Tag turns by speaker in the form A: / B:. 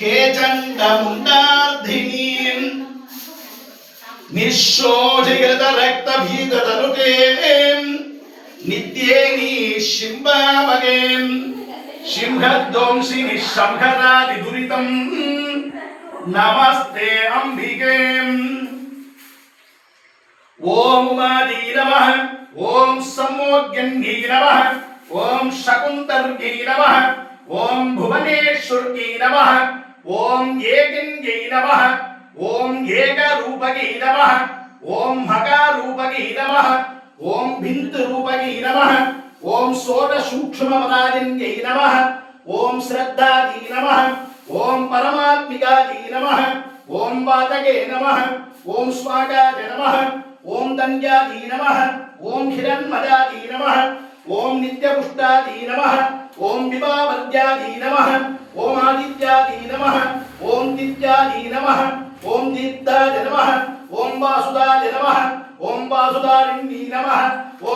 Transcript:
A: हे चण्डमुण्डार्धिनीं निःशोचिगतरक्तभीततनुतें नित्येनी शिम्बामगें सिंहध्वंसिनि संहरादिदुरितं नमस्ते अम्बिकें ओम उमादी नमः ओम सम्मोग्यन्यै नमः ओम शकुन्तर्यै नमः ओम भुवनेश्वर्यै नमः ओम येगिन्यै नमः ओम येगरूपकै नमः ओम मगारूपकै नमः ओम भिन्तरूपकै नमः ओम षोडशसूक्ष्मपदादिन्यै नमः ओम श्रद्धायै नमः ओम परमात्मिकायै नमः ओम वातके नमः ओम स्वागाय नमः ओम दंड्यादी नमः ओम हिरण्मयादी नमः ओम नित्यपुष्टादी नमः ओम विभावर्द्यादी नमः ओम आदित्यादी नमः ओम नित्यादी नमः ओम दीप्ताय नमः ओम वासुदाय नमः ओम वासुदारिण्यै नमः ओम